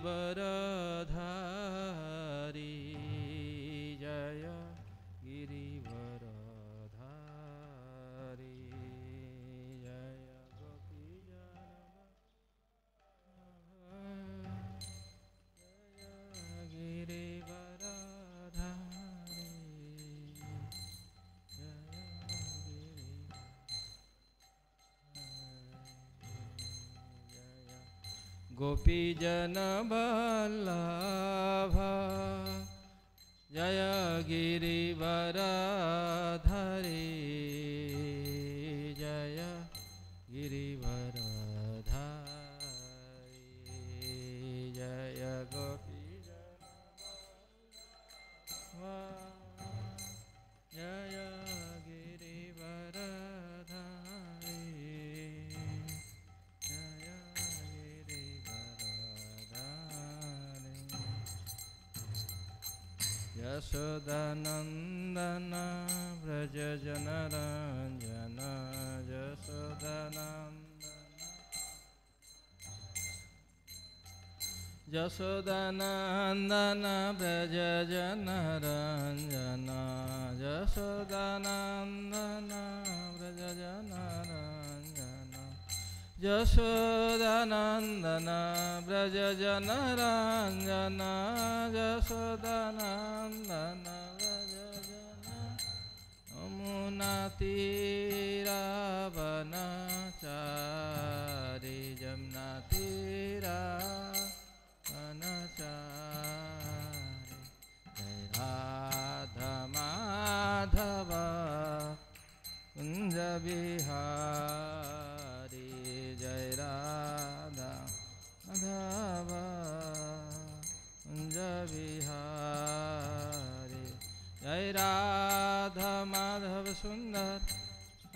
गिरिवरधारी जय गिरिवरधारी जय गोपीजन वल्लभ जय गिरिवरधारी जय गिरिवरधारी जय गोपीजन जय गिरिवरधारी यशोदानंदन व्रज जनरंजन यशोदानंदन व्रज जनरंजन यशोदानंदन व्रज जनरंजन यशोदानंदन व्रज जनरंजन यशोदानंदन व्रज जन यमुना तीरावनचारी जमुना तीरावनचारी जय राधा माधव कुंज बिहारी जय राधा माधव कुंज बिहारी जय राधा माधव सुंदर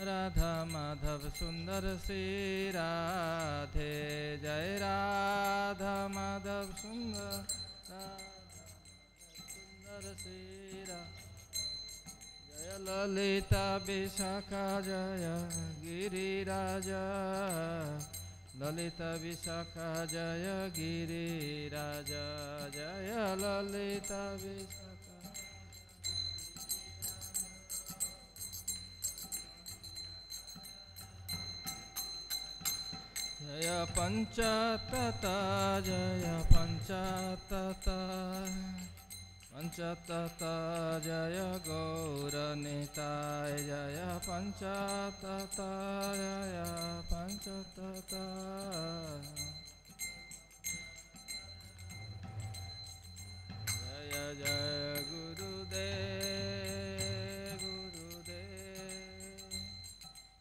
राधा माधव सुंदर श्री राधे जय राधा माधव सुंदर सुंदर श्री राधे जय ललिता विशाखा जय गिरिराजा ललिता विशाखा जय गिरिराजा जय ललिता विशाखा जय पंचतता जय पंचतता पंचतता जय गौरनिताय जय पंचतता जय पंचतता जय जय गुरुदेव गुरुदेव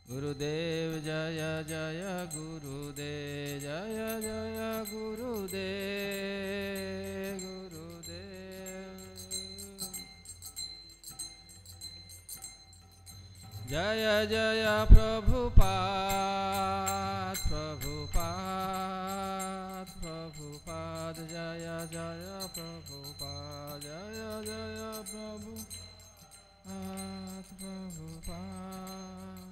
गुरुदेव जय जय गुरुदेव जय जय गुरुदेव गुरुदेव जय जय प्रभुपाद प्रभुपाद प्रभुपाद जय जय प्रभुपाद जय जय प्रभुपाद प्रभुपाद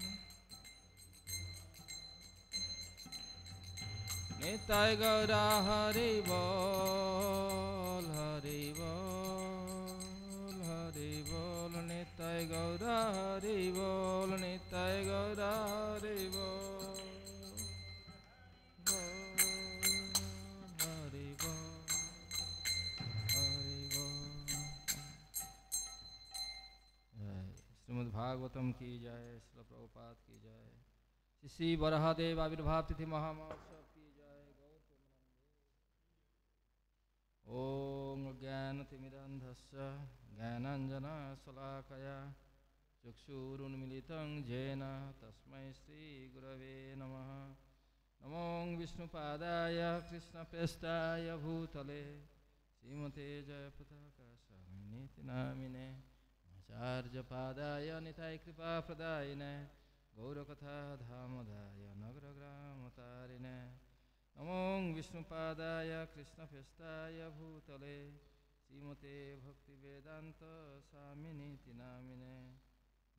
निताय गौरा हरि बोल हरि बोल हरि बोल निताय गौरा हरि बोल निताय गौरा हरि बोल हरि बोल हरि बोल। श्रीमद् भागवतम की जय श्री प्रभुपाद की जय श्री वराहदेव आविर्भाव तिथि महामहोत्सव की जय गौर ओम ज्ञानतिमिरन्धस्य ज्ञानाञ्जनशलाकया चक्षुरुन्मिलितं येन तस्मै श्रीगुरवे नमः। नमो विष्णुपादाय कृष्णप्रेष्ठाय भूतले श्रीमते जयपताकाशामिनीति नामिने आचार्यपादाय निताय कृपाप्रदायिने गौरकथा धामदाय नगरग्रामतारिणे नमो विष्णुपादाय कृष्णप्रेष्ठाय भूतले श्रीमते भक्तिवेदांत स्वामिनीति नामिने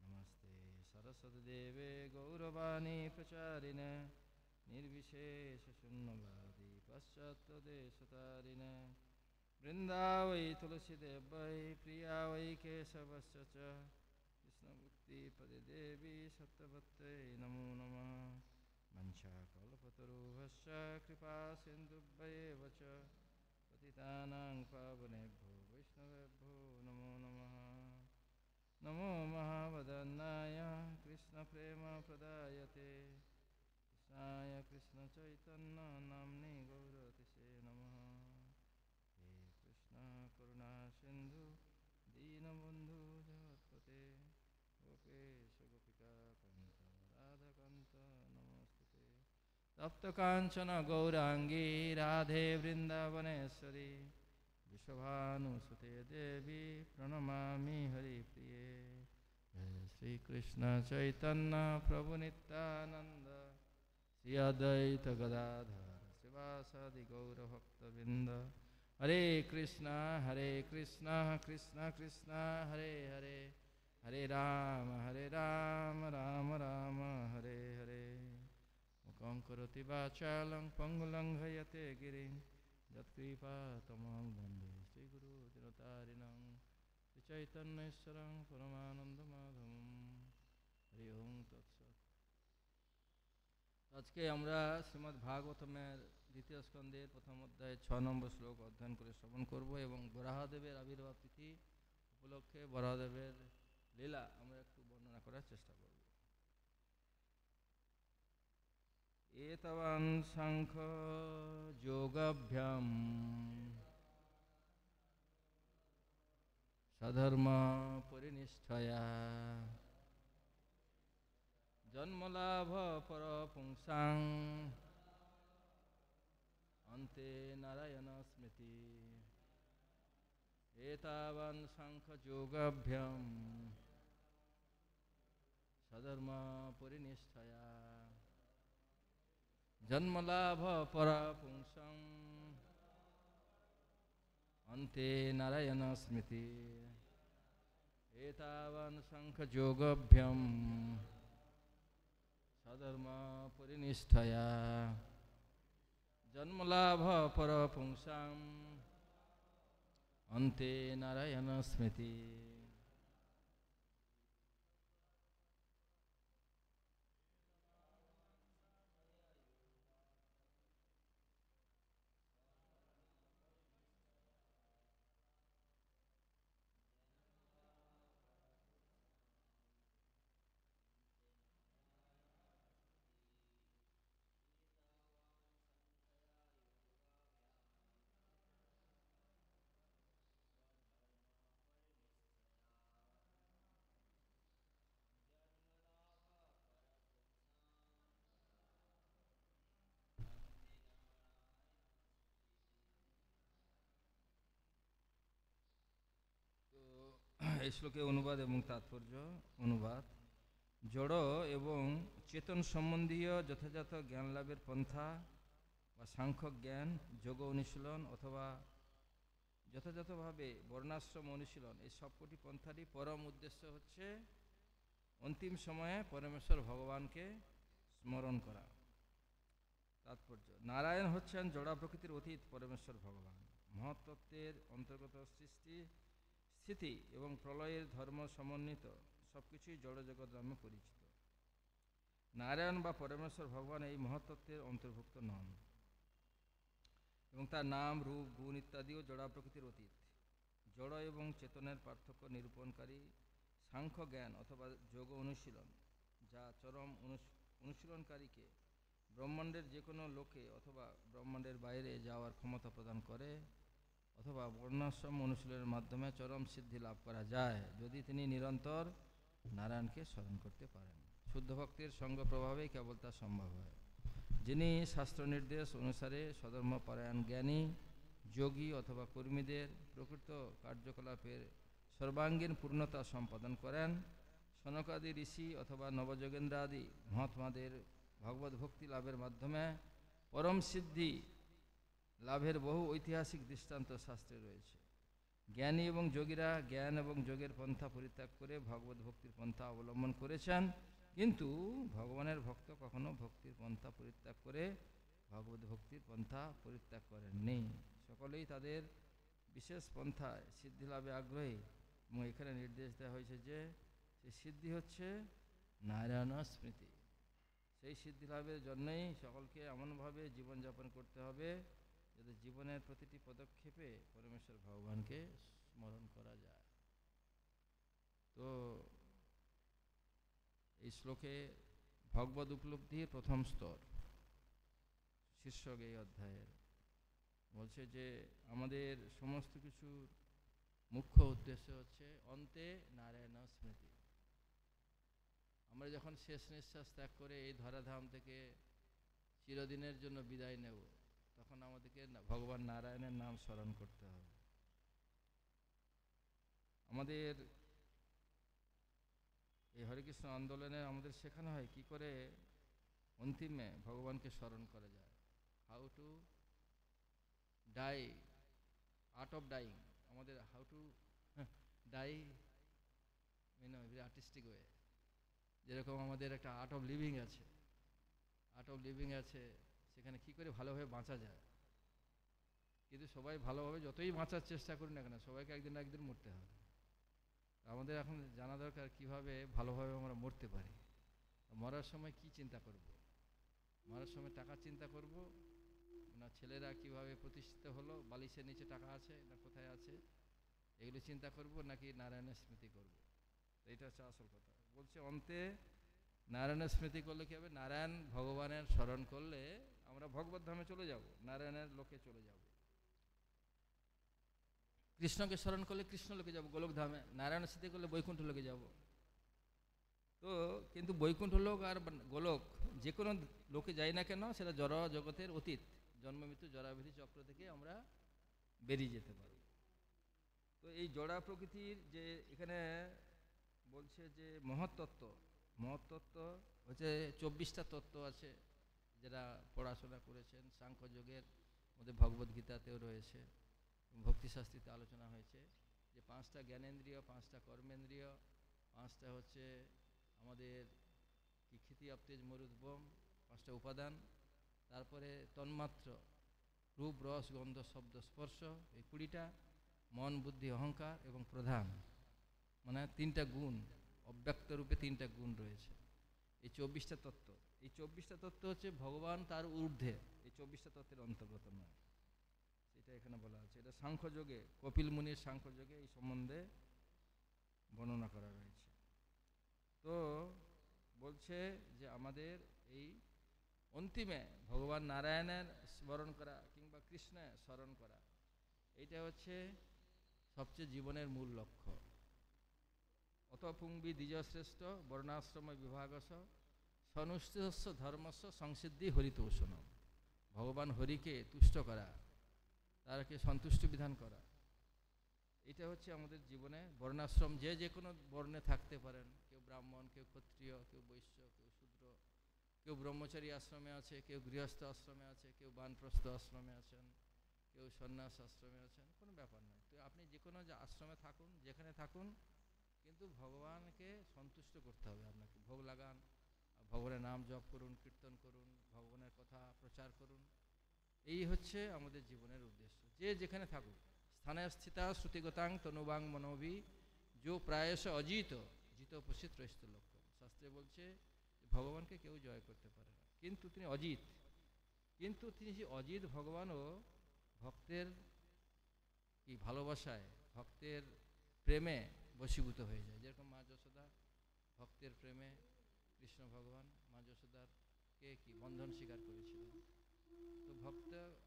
नमस्ते सरस्वतीदेवे गौरवाणी प्रचारिणे निर्विशेष शून्यवादी पश्चात्तदेशतारिणे वृन्दावै तुलसीदेव वै प्रिया वै केशवस्य च कृष्णमुक्तिपदे देवी सत्यवत्यै नमो नमः वंशाकल्पतरुभ्यश्च कृपासिन्धुभ्यैव च पतितानां पावनेभ्यो वैष्णवेभ्यो नमो नमः नमो महावदन्नाय कृष्णप्रेमप्रदायते कृष्णाय कृष्णचैतन्य नाम्ने गौरतिसे नमः हे कृष्ण करुणा सिन्धु दीनबन्धु जगत्पते गोपेश गोपिकाकान्त राधाकान्त नमोस्तुते तप्तकाञ्चन गौराङ्गी राधे वृन्दावनेश्वरी विश्वभानुसुते देवी प्रणमामि हरिप्रिये जय श्रीकृष्ण चैतन्य प्रभु नित्यानन्द श्री अद्वैत गदाधर श्रीवासादि गौरभक्तवृन्द हरे कृष्ण कृष्ण कृष्ण हरे हरे हरे राम राम राम हरे हरे मुखं करोति वाचालं पङ्गुलङ्घयते गिरिं यत्कृपातमं वन्दे श्रीगुरुदिनतारिणं श्रीचैतन्येश्वरं परमानन्दमाधवं हरि ओं तत्सत्। আজকে আমরা শ্রীমদ্ ভাগবতমের দ্বিতীয় স্কন্ধের প্রথম অধ্যায়ে 6 নম্বর শ্লোক অধ্যয়ন করে শ্রবণ করব এবং বরাহদেবের আবির্ভাব তিথি উপলক্ষে বরাহদেবের লীলা আমরা একটু বর্ণনা করার চেষ্টা করব। एतवान् शंख योगाभ्याम सधर्म परिनिष्ठया जन्मलाभ परपुंसां अन्ते नारायण स्मृति एतावान् शंख योगाभ्याम सधर्म परिनिष्ठया जन्मलाभ परपुंसां अन्ते नारायण स्मृति एतावान् शंख योगाभ्याम सधर्म परिनिष्ठया जन्मलाभ परपुंसां अन्ते नारायण स्मृति। এই শ্লোকে অনুবাদ এবং তাৎপর্য। অনুবাদ: জড় এবং চেতন সম্বন্ধীয় যথাযথ জ্ঞান লাভের পন্থা বা সাংখ্য জ্ঞান, যোগ অনুশীলন অথবা যথাযথভাবে বর্ণাশ্রম অনুশীলন, এই সবকটি পন্থারই পরম উদ্দেশ্য হচ্ছে অন্তিম সময়ে পরমেশ্বর ভগবানকে স্মরণ করা। তাৎপর্য: নারায়ণ হচ্ছেন জড়া প্রকৃতির অতীত পরমেশ্বর ভগবান। মহত্তত্ত্বের অন্তর্গত সৃষ্টি, স্থিতি এবং প্রলয়ের ধর্ম সমন্বিত সবকিছুই জড়জগৎ নামে পরিচিত। নারায়ণ বা পরমেশ্বর ভগবান এই মহত্তত্ত্বের অন্তর্ভুক্ত নন এবং তার নাম, রূপ, গুণ ইত্যাদিও জড়া প্রকৃতির অতীত। জড় এবং চেতনের পার্থক্য নিরূপণকারী সাংখ্য জ্ঞান অথবা যোগ অনুশীলন, যা চরম অনুশীলনকারীকে ব্রহ্মাণ্ডের যে কোনো লোকে অথবা ব্রহ্মাণ্ডের বাইরে যাওয়ার ক্ষমতা প্রদান করে, অথবা বর্ণাশ্রম অনুশীলনের মাধ্যমে চরম সিদ্ধি লাভ করা যায় যদি তিনি নিরন্তর নারায়ণকে স্মরণ করতে পারেন। শুদ্ধ ভক্তির সঙ্গ প্রভাবেই কেবল তা সম্ভব হয়। যিনি শাস্ত্র নির্দেশ অনুসারে সধর্মপরায়ণ জ্ঞানী, যোগী অথবা কর্মীদের প্রকৃত কার্যকলাপের সর্বাঙ্গীন পূর্ণতা সম্পাদন করেন, সনকাদি ঋষি অথবা নবযোগেন্দ্রাদি মহাত্মাদের ভগবত ভক্তি লাভের মাধ্যমে পরম সিদ্ধি লাভের বহু ঐতিহাসিক দৃষ্টান্ত শাস্ত্রে রয়েছে। জ্ঞানী এবং যোগীরা জ্ঞান এবং যোগের পন্থা পরিত্যাগ করে ভগবত ভক্তির পন্থা অবলম্বন করেছেন, কিন্তু ভগবানের ভক্ত কখনো ভক্তির পন্থা পরিত্যাগ করে ভগবত ভক্তির পন্থা পরিত্যাগ করেননি। সকলেই তাদের বিশেষ পন্থায় সিদ্ধি লাভে আগ্রহী, এবং এখানে নির্দেশ দেওয়া হয়েছে যে সেই সিদ্ধি হচ্ছে নারায়ণ স্মৃতি। সেই সিদ্ধি লাভের জন্যই সকলকে এমনভাবে জীবনযাপন করতে হবে যাতে জীবনের প্রতিটি পদক্ষেপে পরমেশ্বর ভগবানকে স্মরণ করা যায়। তো এই শ্লোকে ভগবদ উপলব্ধির প্রথম স্তর শীর্ষক এই অধ্যায়ের বলছে যে আমাদের সমস্ত কিছুর মুখ্য উদ্দেশ্য হচ্ছে অন্তে নারায়ণ স্মৃতি। আমরা যখন শেষ নিঃশ্বাস ত্যাগ করে এই ধরাধাম থেকে চিরদিনের জন্য বিদায় নেব, তখন আমাদেরকে ভগবান নারায়ণের নাম স্মরণ করতে হবে। আমাদের এই হরেকৃষ্ণ আন্দোলনে আমাদের শেখানো হয় কি করে অন্তিমে ভগবানকে স্মরণ করা যায়, how to die, art of dying. আমাদের how to die artistic way. যেরকম আমাদের একটা আর্ট অফ লিভিং আছে, আর্ট অফ লিভিং আছে, সেখানে কি করে ভালোভাবে বাঁচা যায়। কিন্তু সবাই ভালোভাবে যতই বাঁচার চেষ্টা করি না কেন, সবাইকে একদিন না একদিন মরতে হবে। আমাদের এখন জানা দরকার কিভাবে ভালোভাবে আমরা মরতে পারি। মরার সময় কি চিন্তা করব? মরার সময় টাকার চিন্তা করব না ছেলেরা কিভাবে প্রতিষ্ঠিত হলো, বালিশের নিচে টাকা আছে না কোথায় আছে, এগুলো চিন্তা করব, নাকি নারায়ণের স্মৃতি করব? এইটা হচ্ছে আসল কথা। বলছে অন্তে নারায়ণের স্মৃতি করলে কি হবে? নারায়ণ ভগবানের স্মরণ করলে আমরা ভগবত ধামে চলে যাব, নারায়ণের লোকে চলে যাব। কৃষ্ণকে স্মরণ করলে কৃষ্ণ লোকে যাব, গোলক ধামে। নারায়ণের স্মৃতি করলে বৈকুণ্ঠ লোকে যাব। তো কিন্তু বৈকুণ্ঠ লোক আর গোলক যে কোনো লোকে যাই না কেন, সেটা জড় জগতের অতীত, জন্ম মৃত্যু জরাবিধি চক্র থেকে আমরা বেরিয়ে যেতে পারি। তো এই জড়া প্রকৃতির যে এখানে বলছে যে মহত্তত্ত্ব হচ্ছে 24টা তত্ত্ব আছে, যারা পড়াশোনা করেছেন। সাংখ্যযোগের মধ্যে ভগবদ্গীতাতেও রয়েছে, ভক্তিশাস্ত্রীতে আলোচনা হয়েছে যে 5টা জ্ঞানেন্দ্রিয়, 5টা কর্মেন্দ্রিয়, 5টা হচ্ছে আমাদের কি ক্ষিতি আপতেজ মরুদ্বম, 5টা উপাদান, তারপরে তন্মাত্র রূপ রস গন্ধ শব্দ স্পর্শ, এই 20টা, মন বুদ্ধি অহংকার এবং প্রধান, মানে 3টা গুণ, অব্যক্ত রূপে 3টা গুণ রয়েছে। এই 24টা তত্ত্ব, এই 24টা তত্ত্ব হচ্ছে ভগবান তার ঊর্ধ্বে, এই 24টা তত্ত্বের অন্তর্গত নয়, সেটা এখানে বলা আছে। এটা সাংখ্যযোগে, কপিল মুনির সাংখ্যযোগে এই সম্বন্ধে বর্ণনা করা রয়েছে। তো বলছে যে আমাদের এই অন্তিমে ভগবান নারায়ণের স্মরণ করা কিংবা কৃষ্ণের স্মরণ করা, এইটা হচ্ছে সবচেয়ে জীবনের মূল লক্ষ্য। অতপুংবি দ্বিজশ্রেষ্ঠ বর্ণাশ্রম বিভাগস সনুষ্ঠস্য ধর্মস্য সংসিদ্ধি হরিতোষণ। ভগবান হরিকে তুষ্ট করা, তারকে সন্তুষ্ট বিধান করা, এটা হচ্ছে আমাদের জীবনে বর্ণাশ্রম, যে যে কোনো বর্ণে থাকতে পারেন, কেউ ব্রাহ্মণ, কেউ ক্ষত্রিয়, কেউ বৈশ্য, কেউ শূদ্র, কেউ ব্রহ্মচারী আশ্রমে আছে, কেউ গৃহস্থ আশ্রমে আছে, কেউ বানপ্রস্থ আশ্রমে আছেন, কেউ সন্ন্যাস আশ্রমে আছেন, কোনো ব্যাপার নয়। তো আপনি যে কোনো আশ্রমে থাকুন, যেখানে থাকুন, কিন্তু ভগবানকে সন্তুষ্ট করতে হবে। আপনাকে ভোগ লাগান, ভগবানের নাম জপ করুন, কীর্তন করুন, ভগবানের কথা প্রচার করুন, এই হচ্ছে আমাদের জীবনের উদ্দেশ্য। যে যেখানে থাকুক, স্থানে স্থিতা শ্রুতিগতাং তনুবাং মনোবি যো প্রায়শ অজিত জিত উপস্থিত রহিত লক্ষ্য। শাস্ত্রে বলছে ভগবানকে কেউ জয় করতে পারে না, কিন্তু তিনি অজিত। কিন্তু তিনি যে অজিত ভগবানও ভক্তের কি ভালোবাসায়, ভক্তের প্রেমে বশীভূত হয়ে যায়। যেরকম মা যশোদা ভক্তের প্রেমে কৃষ্ণ ভগবান মা যশোদারকে কি বন্ধন স্বীকার করেছিলেন। তো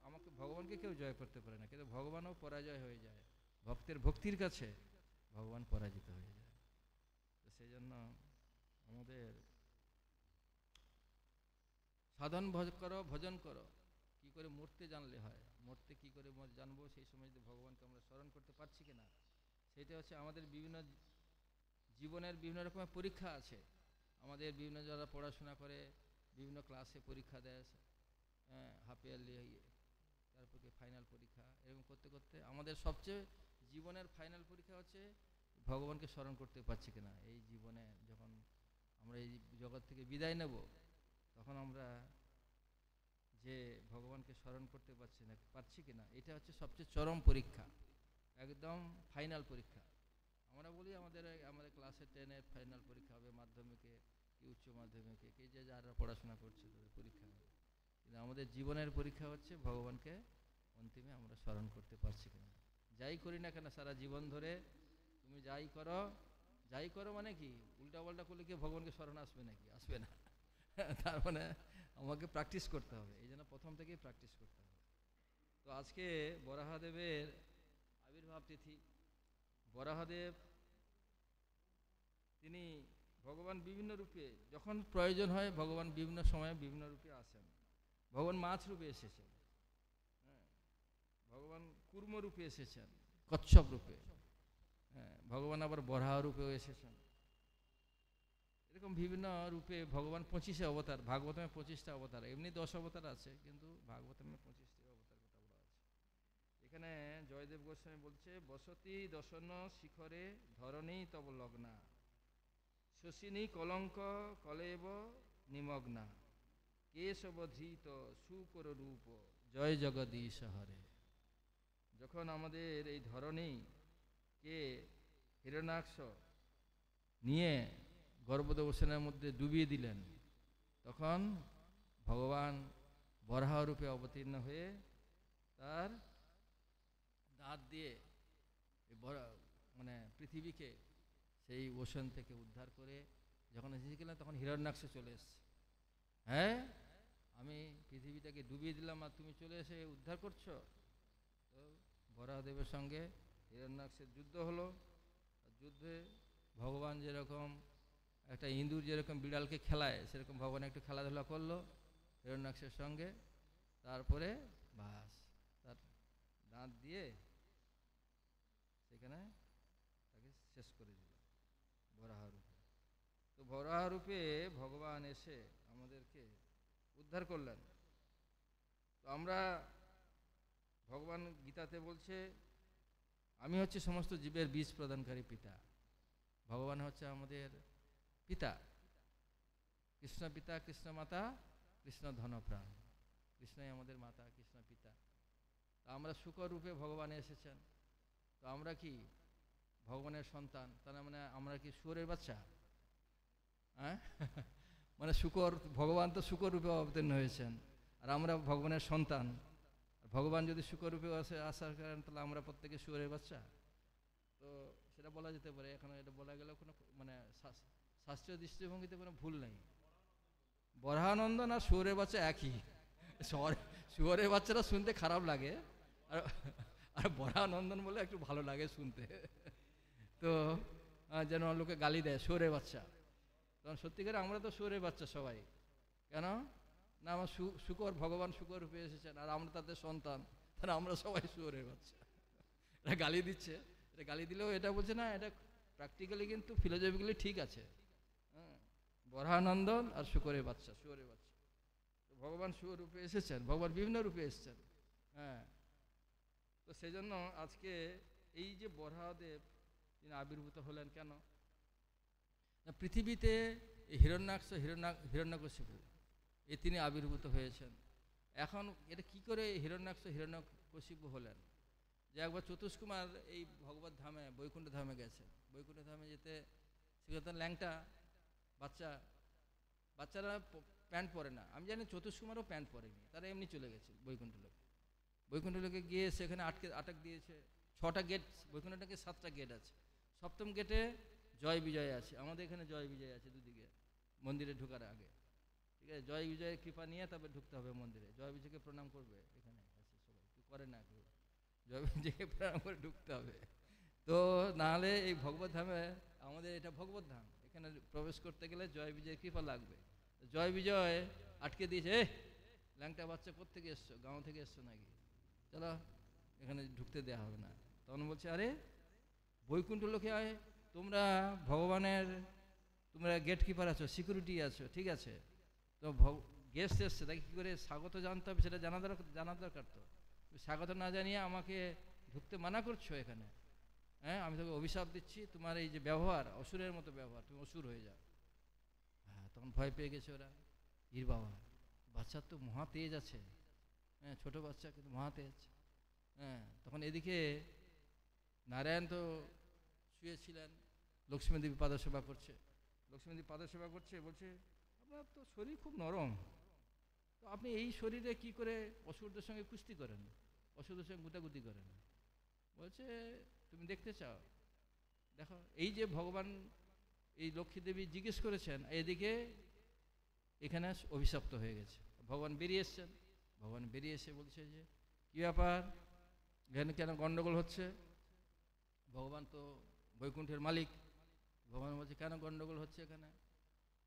আমাকে ভগবানকে কেউ জয় করতে পারে না, কিন্তু ভগবানও পরাজয় হয়ে যায়, ভক্তের ভক্তির কাছে ভগবান পরাজিত হয়ে যায়। তো সেই জন্য আমাদের সাধন করো, ভজন করো, কি করে মরতে জানলে হয়, মরতে কি করে জানবো, সেই সময় যদি ভগবানকে আমরা স্মরণ করতে পারছি কিনা, সেটা হচ্ছে আমাদের বিভিন্ন জীবনের বিভিন্ন রকমের পরীক্ষা আছে। আমাদের বিভিন্ন যারা পড়াশোনা করে বিভিন্ন ক্লাসে পরীক্ষা দেয়, হাফ ইয়ারলি, তারপরে ফাইনাল পরীক্ষা, এরকম করতে করতে আমাদের সবচেয়ে জীবনের ফাইনাল পরীক্ষা হচ্ছে ভগবানকে স্মরণ করতে পারছি কিনা। এই জীবনে যখন আমরা এই জগৎ থেকে বিদায় নেব, তখন আমরা যে ভগবানকে স্মরণ করতে পারছি কিনা, এটা হচ্ছে সবচেয়ে চরম পরীক্ষা, একদম ফাইনাল পরীক্ষা। আমরা বলি আমাদের আমাদের ক্লাসে 10-এর ফাইনাল পরীক্ষা হবে, মাধ্যমিকে কি উচ্চ মাধ্যমিকে কি যে যারা পড়াশোনা করছে তাদের পরীক্ষা হবে, কিন্তু আমাদের জীবনের পরীক্ষা হচ্ছে ভগবানকে অন্তিমে আমরা স্মরণ করতে পারছি কিনা। যাই করি না কেন সারা জীবন ধরে, তুমি যাই করো মানে কি উল্টা পাল্টা করলে কি ভগবানকে স্মরণ আসবে নাকি? আসবে না। তার মানে আমাকে প্র্যাকটিস করতে হবে, এই জন্য প্রথম থেকেই প্র্যাকটিস করতে হবে। তো আজকে বরাহদেবের আবির্ভাব তিথি। বরাহদেব তিনি ভগবান বিভিন্ন রূপে, যখন প্রয়োজন হয় ভগবান বিভিন্ন সময়ে বিভিন্ন রূপে আসেন। ভগবান মাছ রূপে এসেছেন, হ্যাঁ, ভগবান কুর্ম রূপে এসেছেন, কচ্ছপ রূপে, হ্যাঁ, ভগবান আবার বরাহ রূপেও এসেছেন। এরকম বিভিন্ন রূপে ভগবান 25 অবতার, ভাগবতমে 25টা অবতার, এমনি 10 অবতার আছে, কিন্তু ভাগবতমে 25টি অবতার কথা বলা আছে। এখানে জয়দেব গোস্বামী বলছে, বসতি দশন শিখরে ধরণী তব লগ্না, শশিনী কলঙ্ক কলেব নিমগ্না, কেশবধৃত সুকর রূপ জয় জগদীশ হরে। যখন আমাদের এই ধরণী কে হিরণ্যাক্ষ নিয়ে গর্ভদোষণের মধ্যে ডুবিয়ে দিলেন, তখন ভগবান বরাহ রূপে অবতীর্ণ হয়ে তার দাঁত দিয়ে মানে পৃথিবীকে সেই ওশন থেকে উদ্ধার করে যখন এসেছিলেন, তখন হিরণ্যাক্ষ চলে এসছে। হ্যাঁ, আমি পৃথিবীটাকে ডুবিয়ে দিলাম আর তুমি চলে এসে উদ্ধার করছো। তো বরাহদেবের সঙ্গে হিরণ্যাক্ষের যুদ্ধ হলো। যুদ্ধে ভগবান যেরকম একটা ইঁদুর যেরকম বিড়ালকে খেলায়, সেরকম ভগবান একটু খেলাধুলা করলো হিরণ্যাক্ষের সঙ্গে। তারপরে বাস তার দাঁত দিয়ে সেখানে তাকে শেষ করে দিল বরাহ রূপে। তো বরাহ রূপে ভগবান এসে আমাদেরকে উদ্ধার করলেন। তো আমরা, ভগবান গীতাতে বলছে, আমি হচ্ছে সমস্ত জীবের বীজ প্রদানকারী পিতা। ভগবান হচ্ছে আমাদের পিতা, কৃষ্ণ পিতা, কৃষ্ণ মাতা, কৃষ্ণ ধনপ্রাণ। কৃষ্ণই আমাদের মাতা, কৃষ্ণ পিতা। তো আমরা শুকর রূপে ভগবান এসেছেন। তো আমরা কি ভগবানের সন্তান? তার মানে আমরা কি শুয়োরের বাচ্চা? হ্যাঁ, মানে শুকর, ভগবান তো শুকর রূপে অবতীর্ণ হয়েছেন, আর আমরা ভগবানের সন্তান। ভগবান যদি শুকর রূপে আসার কারণ, তাহলে আমরা প্রত্যেকে শুয়োরের বাচ্চা। তো সেটা বলা যেতে পারে। এখন এটা বলা গেলে কোনো মানে শাস্ত্রীয় দৃষ্টিভঙ্গিতে কোনো ভুল নেই। বরাহানন্দন আর শুয়োরের বাচ্চা একই। শুয়োরের বাচ্চারা শুনতে খারাপ লাগে, আর বরাহানন্দন বলে একটু ভালো লাগে শুনতে। তো যেন লোকে গালি দেয় শুয়োরের বাচ্চা, তখন সত্যিকারে আমরা তো শুয়োরের বাচ্চা সবাই। কেন না, আমার শুকর, ভগবান শুকর রূপে এসেছেন আর আমরা তাদের সন্তান, তাহলে আমরা সবাই শুয়োরের বাচ্চা। এটা গালি দিচ্ছে, এটা গালি দিলেও এটা বলছে না, এটা প্র্যাকটিক্যালি কিন্তু ফিলোজফিক্যালি ঠিক আছে। হ্যাঁ, বরাহানন্দন আর শুকরের বাচ্চা, শুয়োরের বাচ্চা। তো ভগবান শুয়োর রূপে এসেছেন, ভগবান বিভিন্ন রূপে এসেছেন। হ্যাঁ, তো সেই জন্য আজকে এই যে বরাহদেব তিনি আবির্ভূত হলেন কেন? পৃথিবীতে হিরণ্যকশিপু তিনি আবির্ভূত হয়েছেন। এখন এটা কি করে হিরণ্যকশিপু হলেন? যে একবার চতুষ্কুমার এই ভগবত ধামে, বৈকুণ্ঠ ধামে গেছে। বৈকুণ্ঠ ধামে যেতে সেখানে ল্যাংটা বাচ্চারা প্যান্ট পরে না। আমি জানি চতুষ্কুমারও প্যান্ট পরেনি, তারা এমনি চলে গেছে বৈকুণ্ঠ লোকে। বৈকুণ্ঠ লোকে গিয়ে সেখানে আটক দিয়েছে। 6টা গেট, বৈকুণ্ঠটাকে 7টা গেট আছে। 7ম গেটে জয় বিজয় আছে। আমাদের এখানে জয় বিজয় আছে দুদিকে মন্দিরে ঢোকার আগে, ঠিক আছে? জয় বিজয়ের কৃপা নিয়ে তারপরে ঢুকতে হবে মন্দিরে। জয় বিজয়কে প্রণাম করবে, এখানে আছে সবাই, কেউ করে না, কেউ জয় বিজয়কে প্রণাম করে ঢুকতে হবে। তো নাহলে এই ভগবত ধামে, আমাদের এটা ভগবত ধাম, এখানে প্রবেশ করতে গেলে জয় বিজয়ের কৃপা লাগবে। জয় বিজয় আটকে দিয়েছে, ল্যাংটা বাচ্চা কোত্থেকে এসছো, গাঁও থেকে এসছো নাকি, চলো এখানে ঢুকতে দেওয়া হবে না। তখন বলছে, আরে বৈকুণ্ঠ লোকে আয়, তোমরা ভগবানের, তোমরা গেট কিপার আছো, সিকিউরিটি আছো, ঠিক আছে? তো গেস্ট এসছে, তাকে কী করে স্বাগত জানতে হবে সেটা জানা দরকার। তো স্বাগত না জানিয়ে আমাকে ঢুকতে মানা করছো এখানে? হ্যাঁ, আমি তোকে অভিশাপ দিচ্ছি, তোমার এই যে ব্যবহার, অসুরের মতো ব্যবহার, তুমি অসুর হয়ে যাও। হ্যাঁ, তখন ভয় পেয়ে গেছে ওরা। বাবা, বাচ্চার তো মহা তেজ আছে, হ্যাঁ, ছোট বাচ্চা কিন্তু মহা তেজ। হ্যাঁ, তখন এদিকে নারায়ণ তো শুয়েছিলেন, লক্ষ্মী দেবী পাদসেবা করছে। লক্ষ্মী দেবী পাদসেবা করছে, বলছে আপনার তো শরীর খুব নরম, তো আপনি এই শরীরে কি করে অসুরদের সঙ্গে কুস্তি করেন, অসুরদের সঙ্গে গুতাগুতি করেন? বলছে তুমি দেখতে চাও, দেখো। এই যে ভগবান এই লক্ষ্মী দেবী জিজ্ঞেস করেছেন, এদিকে এখানে অভিশপ্ত হয়ে গেছে। ভগবান বেরিয়ে এসছেন, ভগবান বেরিয়ে এসে বলছে যে কী ব্যাপার, এখানে কেন গণ্ডগোল হচ্ছে? ভগবান তো বৈকুণ্ঠের মালিক, ভগবান বলছে কেন গণ্ডগোল হচ্ছে এখানে?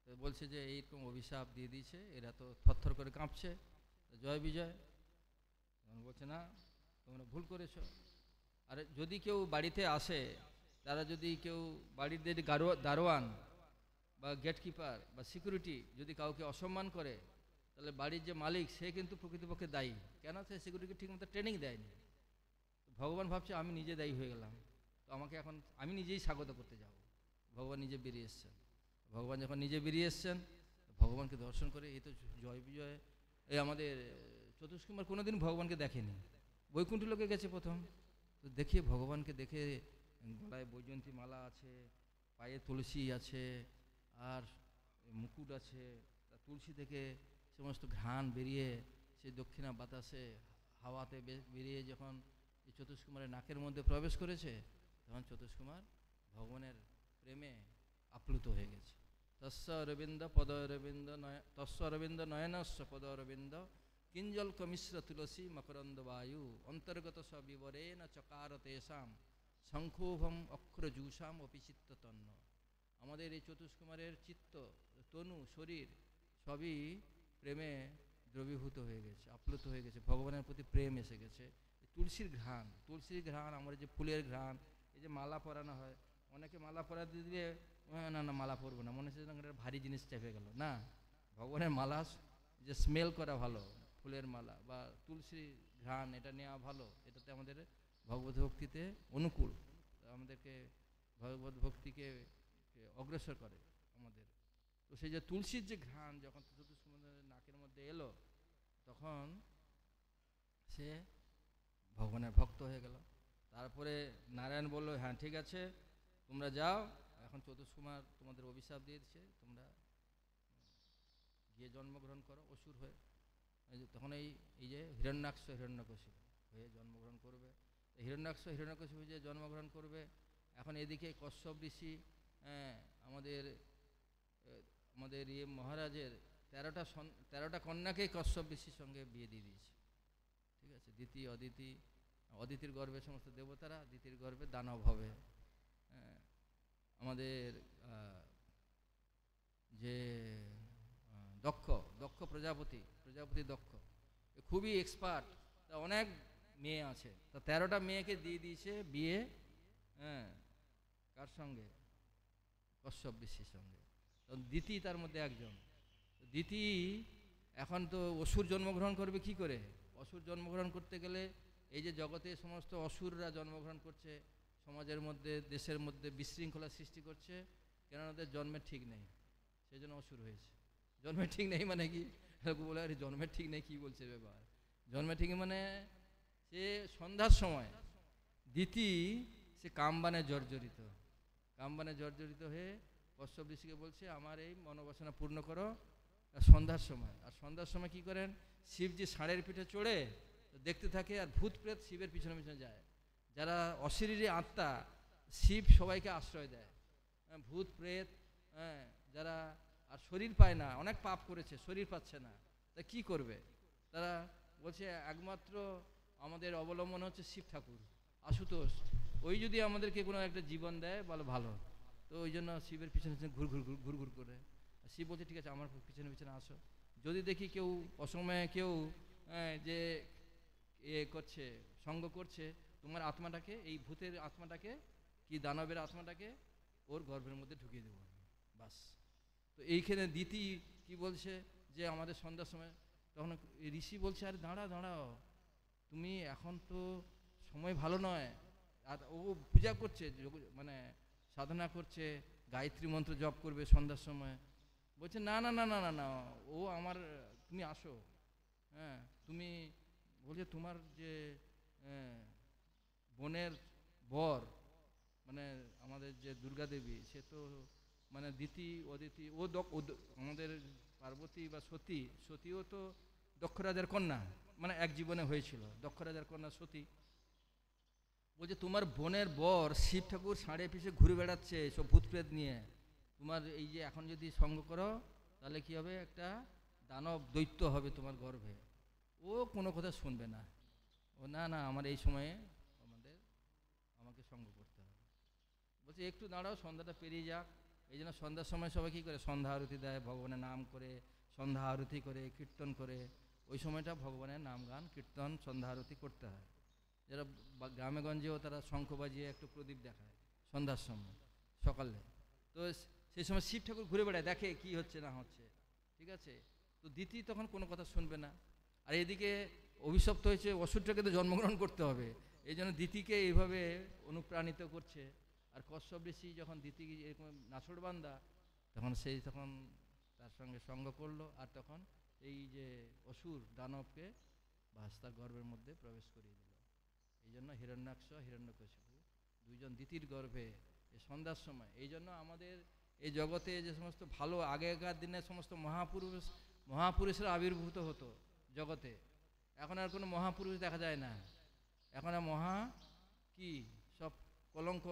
তো বলছে যে এইরকম অভিশাপ দিয়ে দিয়েছে, এরা তো থরথর করে কাঁপছে, জয় বিজয়। বলছে না, তোমরা ভুল করেছ। আর যদি কেউ বাড়িতে আসে, তারা যদি কেউ বাড়ির যদি দারোয়ান বা গেটকিপার বা সিকিউরিটি যদি কাউকে অসম্মান করে, তাহলে বাড়ির যে মালিক সে কিন্তু প্রকৃতপক্ষে দায়ী। কেন? সে সিকিউরিটিকে ঠিকমতো ট্রেনিং দেয়নি। ভগবান ভাবছে আমি নিজে দায়ী হয়ে গেলাম, তো আমাকে এখন আমি নিজেই স্বাগত করতে যাব। ভগবান নিজে বেরিয়ে এসছেন। ভগবান যখন নিজে বেরিয়ে এসছেন, ভগবানকে দর্শন করে এই তো জয় বিজয়। এই আমাদের চতুষ্কুমার কোনোদিন ভগবানকে দেখেনি, বৈকুণ্ঠ লোকে গেছে প্রথম। তো দেখে ভগবানকে দেখে, গলায় বৈজয়ন্তী মালা আছে, পায়ে তুলসী আছে, আর মুকুট আছে। তুলসী থেকে সমস্ত ঘ্রাণ বেরিয়ে সেই দক্ষিণা বাতাসে হাওয়াতে বেরিয়ে যখন এই চতুষ্কুমারের নাকের মধ্যে প্রবেশ করেছে, তখন চতুষ্কুমার ভগবানের প্রেমে আপ্লুত হয়ে গেছে। তস্য অরবিন্দ পদ অরবিন্দ তস্য অরবিন্দ নয়নস্য পদ অরবিন্দ কিঞ্জল কমিশ্র তুলসী মকরন্দ বায়ু অন্তর্গত সবিবরেণ চকার তেষাম শঙ্খোভম অক্ষরজুষাম অপিচিত্ত তন্ন। আমাদের এই চতুষ্কুমারের চিত্ত, তনু, শরীর সবই প্রেমে দ্রবীভূত হয়ে গেছে, আপ্লুত হয়ে গেছে, ভগবানের প্রতি প্রেম এসে গেছে। তুলসীর ঘ্রাণ, তুলসীর ঘ্রাণ, আমরা যে ফুলের ঘ্রাণ, এই যে মালা পরানো হয়, অনেকে মালা পরাতে দিলে না না মালা পরবো না, মনে হচ্ছে একটা ভারী জিনিস চেপে গেল না। ভগবানের মালা যে স্মেল করা ভালো, ফুলের মালা বা তুলসী ঘ্রাণ, এটা নেওয়া ভালো, এটাতে আমাদের ভগবত ভক্তিতে অনুকূল, আমাদেরকে ভগবত ভক্তিকে অগ্রসর করে আমাদের। তো সেই যে তুলসীর যে ঘ্রাণ যখন চতুষ্কুমারের নাকের মধ্যে এলো, তখন সে ভগবানের ভক্ত হয়ে গেল। তারপরে নারায়ণ বলল, হ্যাঁ ঠিক আছে, তোমরা যাও, এখন চতুষ্কুমার তোমাদের অভিশাপ দিয়ে দিচ্ছে, তোমরা গিয়ে জন্মগ্রহণ করো অসুর হয়ে। তখন এই যে হিরণ্যাক্ষ হিরণ্যকশিপু হয়ে জন্মগ্রহণ করবে। হিরণ্যাক্ষ হিরণ্যকশিপু যে জন্মগ্রহণ করবে, এখন এদিকে কশ্যপ ঋষি আমাদের আমাদের মহারাজের 13টা কন্যাকেই কশ্যপ ঋষির সঙ্গে বিয়ে দিয়ে দিয়েছে। ঠিক আছে, দিতি অদিতি, অদিতির গর্ভে সমস্ত দেবতারা, দিতির গর্ভে দানব হবে। আমাদের যে দক্ষ প্রজাপতি দক্ষ, খুবই এক্সপার্ট, তা অনেক মেয়ে আছে, তা 13টা মেয়েকে দিয়ে দিয়েছে বিয়ে। কার সঙ্গে? কশ্যপ ঋষির সঙ্গে। দিতি তার মধ্যে একজন। দিতি এখন তো অসুর জন্মগ্রহণ করবে কি করে? অসুর জন্মগ্রহণ করতে গেলে এই যে জগতে সমস্ত অসুররা জন্মগ্রহণ করছে, সমাজের মধ্যে, দেশের মধ্যে বিশৃঙ্খলা সৃষ্টি করছে, কেননা ওদের জন্মের ঠিক নেই, সেই জন্য অসুর হয়েছে। জন্মের ঠিক নেই মানে কি? বলে আরে জন্মের ঠিক নেই, কি বলছে ব্যাপার? জন্মের ঠিক মানে সে সন্ধ্যার সময় দিতি সে কামবানে জর্জরিত হয়ে কশ্যপ ঋষিকে বলছে আমার এই মনোবাসনা পূর্ণ করো সন্ধ্যার সময়। আর সন্ধ্যার সময় কি করেন? শিবজি ষাঁড়ের পিঠে চড়ে দেখতে থাকে, আর ভূত প্রেত শিবের পিছনে পিছনে যায়। যারা অশরীরী আত্মা, শিব সবাইকে আশ্রয় দেয়। ভূত প্রেত যারা আর শরীর পায় না, অনেক পাপ করেছে, শরীর পাচ্ছে না, তা কি করবে? তারা বলছে একমাত্র আমাদের অবলম্বন হচ্ছে শিব ঠাকুর, আশুতোষ, ওই যদি আমাদেরকে কোনো একটা জীবন দেয় বলো ভালো। তো ওই জন্য শিবের পিছনে পিছনে ঘুর ঘুর করে। শিব বলছে ঠিক আছে, আমার পিছনে পিছনে আসো। যদি দেখি কেউ অসময়ে কেউ যে করছে, সঙ্গ করছে, তোমার আত্মাটাকে, এই ভূতের আত্মাটাকে কি দানবের আত্মাটাকে ওর গর্ভের মধ্যে ঢুকিয়ে দেবো, বাস। তো এইখানে দিতি কি বলছে যে আমাদের সন্ধ্যার সময়, তখন ঋষি বলছে আরে দাঁড়াও, তুমি এখন তো সময় ভালো নয়। আর ও পূজা করছে, মানে সাধনা করছে, গায়ত্রী মন্ত্র জপ করবে সন্ধ্যার সময়। বলছে না না না না না না, ও আমার তুমি আসো, হ্যাঁ তুমি বলছে তোমার যে বোনের বর মানে আমাদের যে দুর্গা দেবী, সে তো মানে দিতি অদিতি, আমাদের পার্বতী বা সতী, সতীও তো দক্ষ রাজার কন্যা, মানে এক জীবনে হয়েছিল দক্ষ রাজার কন্যা সতী। বলছে তোমার বোনের বর শিব ঠাকুর ষাঁড়ে পিছে ঘুরে বেড়াচ্ছে সব ভূত প্রেত নিয়ে, তোমার এই যে এখন যদি সঙ্গ করো তাহলে কি হবে, একটা দানব দৈত্য হবে তোমার গর্ভে। ও কোনো কথা শুনবে না, ও না না আমার এই সময়ে আমাকে সঙ্গ করতে হবে। বলছে একটু দাঁড়াও, সন্ধ্যাটা পেরিয়ে যাক। এই জন্য সন্ধ্যার সময় সবাই কী করে, সন্ধ্যা আরতি দেয়, ভগবানের নাম করে সন্ধ্যা আরতি করে কীর্তন করে, ওই সময়টা ভগবানের নাম গান কীর্তন সন্ধ্যা আরতি করতে হয়। যারা গ্রামে গঞ্জেও তারা শঙ্খ বাজিয়ে একটু প্রদীপ দেখায় সন্ধ্যার সময় সকালে। তো সেই সময় শিব ঠাকুর ঘুরে বেড়ায়, দেখে কি হচ্ছে না হচ্ছে, ঠিক আছে। তো দিতি তখন কোনো কথা শুনবে না। আর এদিকে অভিশপ্ত হয়েছে, অসুরটাকে তো জন্মগ্রহণ করতে হবে, এই জন্য দিতিকে এইভাবে অনুপ্রাণিত করছে। আর কশ্যপ ঋষি যখন দিতি এরকম নাছোড়বান্দা, তখন তখন তার সঙ্গে সঙ্গ করলো, আর তখন এই যে অসুর দানবকে বাস তার গর্ভের মধ্যে প্রবেশ করিয়ে দিল। এই জন্য হিরণ্যাক্ষ হিরণ্যকশিপু দুইজন দিতির গর্ভে এই সন্ধ্যার সময়। এই জন্য আমাদের এই জগতে যে সমস্ত ভালো আগেকার দিনে সমস্ত মহাপুরুষরা আবির্ভূত হতো জগতে, এখন আর কোনো মহাপুরুষ দেখা যায় না। এখন আর কি সব কলঙ্ক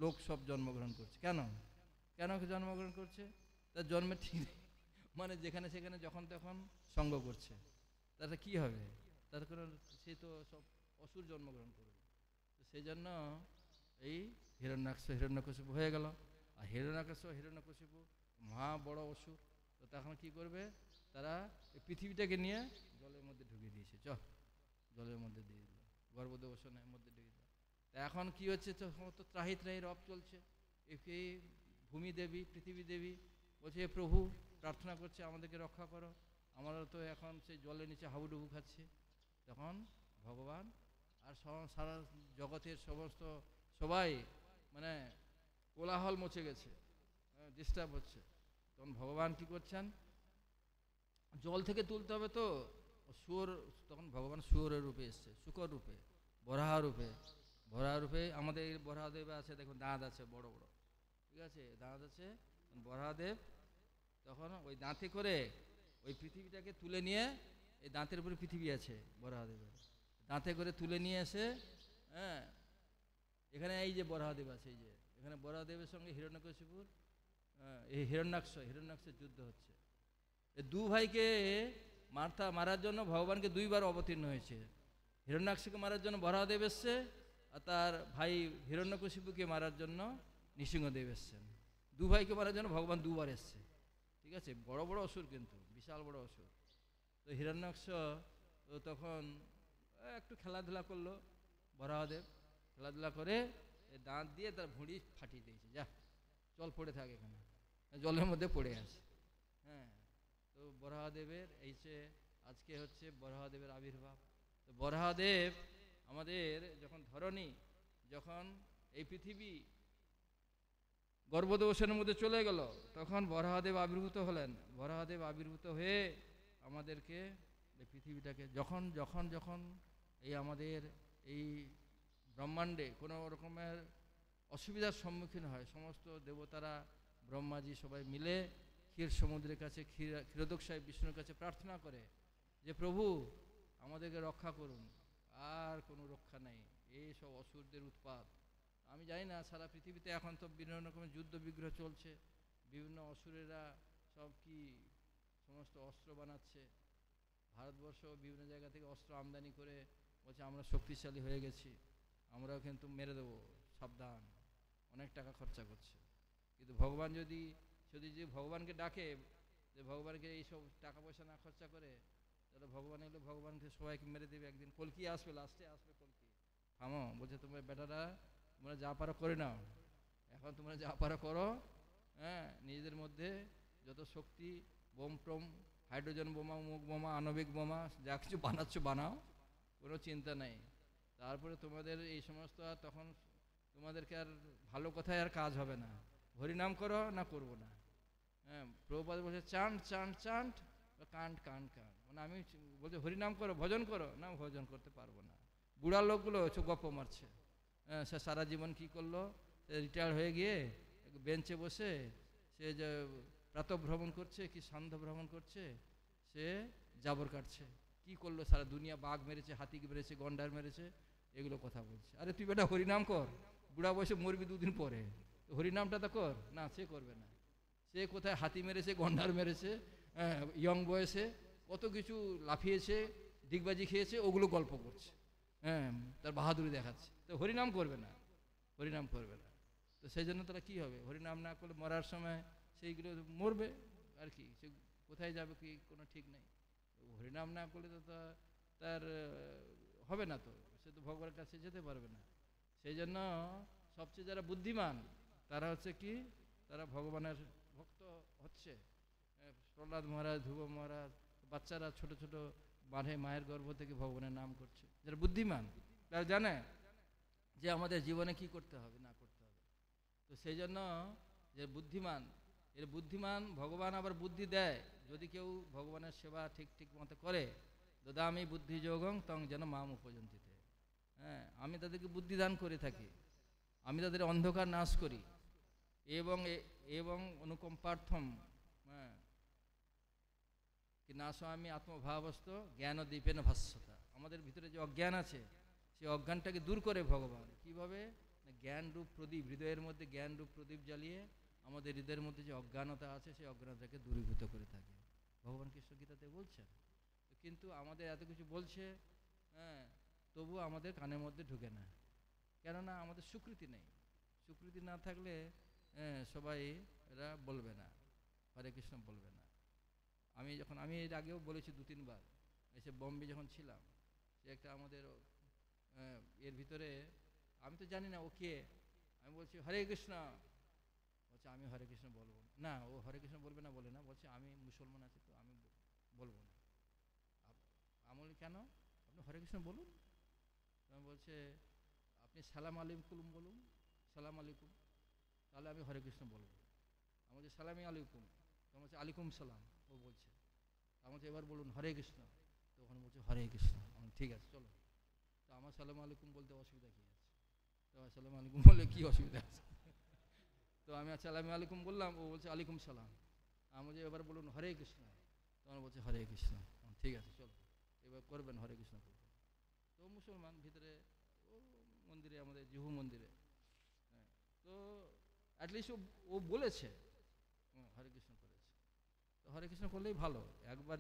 লোক সব জন্মগ্রহণ করছে। কেন কেন জন্মগ্রহণ করছে? তার জন্মের ঠিক মানে যেখানে সেখানে যখন তখন সঙ্গ করছে, তাতে কি হবে? তার কোনো সে তো সব অসুর জন্মগ্রহণ করবে। তো সেই জন্য এই হিরণ্যাক্ষ হিরণ্যকশিপু হয়ে গেল। আর হিরণ্যাক্ষ হিরণ্যকশিপু মহা বড় অসুর। তো তখন কি করবে, তারা এই পৃথিবীটাকে নিয়ে জলের মধ্যে ঢুকিয়ে দিয়েছে, জলের মধ্যে দিয়ে দিল, গর্ভদেবসনের মধ্যে ঢুকিয়ে দিল। তা এখন কি হচ্ছে, তো সমস্ত ত্রাহি ত্রাহি রব চলছে। একে ভূমি দেবী পৃথিবী দেবী বলছে, প্রভু প্রার্থনা করছে আমাদেরকে রক্ষা করো, আমরা তো এখন সেই জলের নিচে হাবুডুবু খাচ্ছি। তখন ভগবান আর সারা জগতের সমস্ত সবাই মানে কোলাহল মচে গেছে, ডিস্টার্ব হচ্ছে। তখন ভগবান কি করছেন, জল থেকে তুলতে হবে তো শুয়োর, তখন ভগবান শুয়োরের রূপে এসছে, শুকর রূপে, বরাহ রূপে। আমাদের বরাহদেব আছে, দেখুন দাঁত আছে বড় বড়, ঠিক আছে, দাঁত আছে। বরাহদেব তখন ওই দাঁতে করে ওই পৃথিবীটাকে তুলে নিয়ে, এই দাঁতের উপরে পৃথিবী আছে বরাহদেবের, দাঁতে করে তুলে নিয়ে এসে, হ্যাঁ এখানে এই যে বরাহদেব আছে, এই যে এখানে বরাহদেবের সঙ্গে হিরণ্যকশিপুর এই হিরণ্যাক্ষের যুদ্ধ হচ্ছে। এই দু ভাইকে মারার জন্য ভগবানকে দুইবার অবতীর্ণ হয়েছে। হিরণ্যাক্ষকে মারার জন্য বরাহদেব এসছে, আর তার ভাই হিরণ্যকশিপুকে মারার জন্য নৃসিংহদেব এসছেন। দু ভাইকে মারার জন্য ভগবান দুবার এসছে, ঠিক আছে। বড় বড় অসুর, কিন্তু বিশাল বড় অসুর। তো হিরণ্যাক্ষ তখন একটু খেলাধুলা করলো, বরাহদেব খেলাধুলা করে দাঁত দিয়ে তার ভুঁড়ি ফাটিয়ে দিয়েছে, যা চল পড়ে থাকে এখানে, জলের মধ্যে পড়ে আছে। হ্যাঁ, তো বরাহদেবের আজকে হচ্ছে বরাহদেবের আবির্ভাব। তো বরাহদেব আমাদের যখন ধরণী, যখন এই পৃথিবী গর্ভদোষের মধ্যে চলে গেল, তখন বরাহদেব আবির্ভূত হলেন। বরাহদেব আবির্ভূত হয়ে আমাদেরকে এই পৃথিবীটাকে যখন যখন যখন এই আমাদের এই ব্রহ্মাণ্ডে কোনো রকমের অসুবিধার সম্মুখীন হয়, সমস্ত দেবতারা ব্রহ্মাজি সবাই মিলে ক্ষীর সমুদ্রের কাছে, ক্ষীরোদক সাহেব বিষ্ণুর কাছে প্রার্থনা করে যে প্রভু আমাদেরকে রক্ষা করুন, আর কোনো রক্ষা নেই, এই সব অসুরদের উৎপাত। আমি জানি না সারা পৃথিবীতে এখন তো বিভিন্ন রকমের যুদ্ধ বিগ্রহ চলছে, বিভিন্ন অসুরেরা সব কি সমস্ত অস্ত্র বানাচ্ছে, ভারতবর্ষ বিভিন্ন জায়গা থেকে অস্ত্র আমদানি করে বলছে আমরা শক্তিশালী হয়ে গেছি, আমরাও কিন্তু মেরে দেবো, সাবধান, অনেক টাকা খরচা করছে। কিন্তু ভগবান যদি ভগবানকে ডাকে, যে ভগবানকে এইসব টাকা পয়সা না খরচা করে, তাহলে ভগবান এলে ভগবানকে সবাইকে মেরে দেবে একদিন। কলকি আসবে, লাস্টে আসবে কলকি। থামো, বলছে তোমরা বেটারা তোমরা যা পারো করে নাও, এখন তোমরা যা পারো করো, হ্যাঁ নিজেদের মধ্যে যত শক্তি, বোম টোম, হাইড্রোজেন বোমা, মুখ বোমা, আণবিক বোমা যা কিছু বানাচ্ছ বানাও, কোনো চিন্তা নেই। তারপরে তোমাদের এই সমস্ত তখন তোমাদেরকে আর ভালো কথায় আর কাজ হবে না, হরিনাম করো না করবো না। হ্যাঁ, প্রভুপাদ বলছে চান্ট চান্ট চান্ট, কান্ড কান্ড কান্ড, মানে আমি বলছি হরিনাম করো, ভজন করো, না ভজন করতে পারবো না। বুড়া লোকগুলো গপ্প মারছে। সে সারা জীবন কি করলো, রিটায়ার হয়ে গিয়ে বেঞ্চে বসে সে যে প্রাতঃভ্রমণ করছে কি সান্ধ্য ভ্রমণ করছে, সে জাবর কাটছে। কি করলো, সারা দুনিয়া বাঘ মেরেছে, হাতি মেরেছে, গন্ডার মেরেছে, এগুলো কথা বলছে। আরে তুই বেটা হরিনাম কর, বুড়া বয়সে মরবি দুদিন পরে, হরিনামটা তো কর। না, সে করবে না। সে কোথায় হাতি মেরেছে, গন্ডার মেরেছে, ইয়ং বয়সে কত কিছু লাফিয়েছে, ডিগবাজি খেয়েছে, ওগুলো গল্প করছে, তার বাহাদুরি দেখাচ্ছে। তো হরিনাম করবে না, হরিনাম করবে না। তো সেই জন্য তারা কী হবে, হরিনাম না করলে মরার সময় সেইগুলো মরবে আর কি, সে কোথায় যাবে কি কোনো ঠিক নেই। হরিনাম না করলে তো তার হবে না, তো সে তো ভগবানের কাছে যেতে পারবে না। সেই জন্য সবচেয়ে যারা বুদ্ধিমান তারা হচ্ছে কি, তারা ভগবানের ভক্ত হচ্ছে। প্রহ্লাদ মহারাজ, ধ্রুব মহারাজ, বাচ্চারা ছোট ছোট বাঁধে মায়ের গর্ভ থেকে ভগবানের নাম করছে। যারা বুদ্ধিমান তারা জানে যে আমাদের জীবনে কি করতে হবে না করতে হবে। তো সেই জন্য যে বুদ্ধিমান, এর বুদ্ধিমান ভগবান আবার বুদ্ধি দেয়, যদি কেউ ভগবানের সেবা ঠিক ঠিক মতো করে। দদামি বুদ্ধি যোগং তং যেন মাম উপজন্তিতে। আমি তাদেরকে বুদ্ধি দান করে থাকি, আমি তাদের অন্ধকার নাশ করি। এবং অনুকম্পার্থম কি নাশ আমি আত্মভাবস্থ জ্ঞান দীপেন ভাস্যতা। আমাদের ভিতরে যে অজ্ঞান আছে, সেই অজ্ঞানটাকে দূর করে ভগবান কিভাবে, জ্ঞান রূপ প্রদীপ, হৃদয়ের মধ্যে জ্ঞান রূপ প্রদীপ জ্বালিয়ে আমাদের হৃদয়ের মধ্যে যে অজ্ঞানতা আছে সেই অজ্ঞানতাকে দূরীভূত করে থাকে। ভগবান কৃষ্ণ গীতাতে বলছেন। কিন্তু আমাদের এত কিছু বলছে, তবু আমাদের কানের মধ্যে ঢুকে না, কেননা আমাদের স্বীকৃতি নেই। স্বীকৃতি না থাকলে সবাই এরা বলবে না, হরে কৃষ্ণ বলবে না। আমি এর আগেও বলেছি 2-3 বার, এসে বম্বে যখন ছিলাম, সে একটা আমাদের এর ভিতরে, আমি তো জানি না ও কে, আমি বলছি হরে কৃষ্ণ, বলছে আমি হরে কৃষ্ণ বলবো না। ও হরে কৃষ্ণ বলবে না বলে না, বলছে আমি মুসলমান আছি তো আমি বলবো না। আমি বলি কেন, আপনি হরে কৃষ্ণ বলুন। আমি বলছে আপনি সালাম আলাইকুম বলুন, সালাম আলাইকুম, তাহলে আমি হরে কৃষ্ণ বলবো। আমি বলছি সালামি আলাইকুম, তখন বলছে আলাইকুম সালাম। ও বলছে, আমি বলছি এবার বলুন হরে কৃষ্ণ, তখন বলছে হরে কৃষ্ণ। ঠিক আছে চলো। তো আমার সালাম আলাইকুম বলতে অসুবিধা কী আছে, তো সালাম আলাইকুম বললে কী অসুবিধা আছে। তো আমি সালাম আলাইকুম বললাম, ও বলছে আলাইকুম সালাম। আমি বলছি এবার বলুন হরে কৃষ্ণ, তখন বলছে হরে কৃষ্ণ। ঠিক আছে চলো, এবার করবেন হরে কৃষ্ণ করবেন। তো মুসলমান ভিতরে ও মন্দিরে, আমাদের জিহু মন্দিরে, তো অ্যাটলিস্ট ও বলেছে হরে কৃষ্ণ করেছে, তো হরে কৃষ্ণ করলেই ভালো। একবার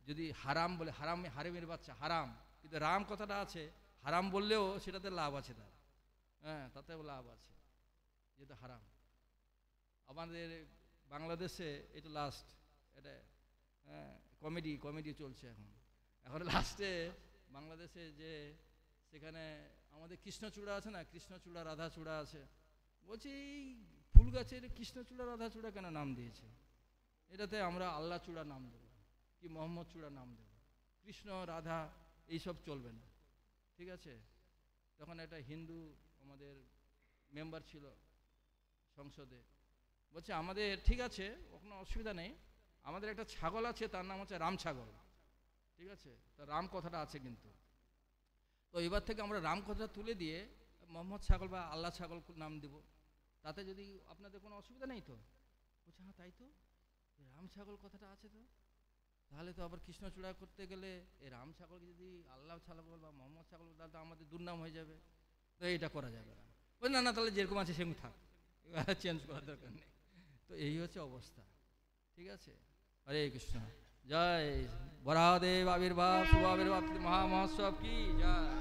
যদি হারাম বলে, হারামের বাচ্চা হারাম, কিন্তু রাম কথাটা আছে, হারাম বললেও সেটাতে লাভ আছে তার, তাতেও লাভ আছে, যেটা হারাম। আমাদের বাংলাদেশে এটা লাস্ট, এটা কমেডি চলছে এখন লাস্টে বাংলাদেশে যে সেখানে আমাদের কৃষ্ণচূড়া আছে না, কৃষ্ণচূড়া রাধাচূড়া আছে, বলছি এই ফুল গাছের কৃষ্ণচূড়া রাধাচূড়া কেন নাম দিয়েছে, এটাতে আমরা আল্লাহ চূড়া নাম দেব কি মোহাম্মদ চূড়া নাম দেব, কৃষ্ণ রাধা এইসব চলবে না, ঠিক আছে। তখন একটা হিন্দু আমাদের মেম্বার ছিল সংসদে, বলছে আমাদের ঠিক আছে কোনো অসুবিধা নেই, আমাদের একটা ছাগল আছে তার নাম হচ্ছে রাম ছাগল, ঠিক আছে, তো রাম কথাটা আছে কিন্তু, তো এবার থেকে আমরা রাম কথাটা তুলে দিয়ে মোহাম্মদ ছাগল বা আল্লাহ ছাগল নাম দেব, তাতে যদি আপনাদের কোনো অসুবিধা নেই তো। বলছে হ্যাঁ তাই তো, রাম ছাগল কথাটা আছে তো, তাহলে তো আবার কৃষ্ণচূড়া করতে গেলে এই রাম ছাগলকে যদি আল্লাহ ছাগল বা মোহাম্মদ ছাগল, তাহলে তো আমাদের দুর্নাম হয়ে যাবে, তো এটা করা যাবে না। বলে না তাহলে যেরকম আছে সেরকম থাক, এবার চেঞ্জ করার দরকার নেই। তো এই হচ্ছে অবস্থা, ঠিক আছে। হরে কৃষ্ণ, জয় বরাহদেব আবির্ভাব শুভ আবির্ভাব মহামহোৎসব কি জয়।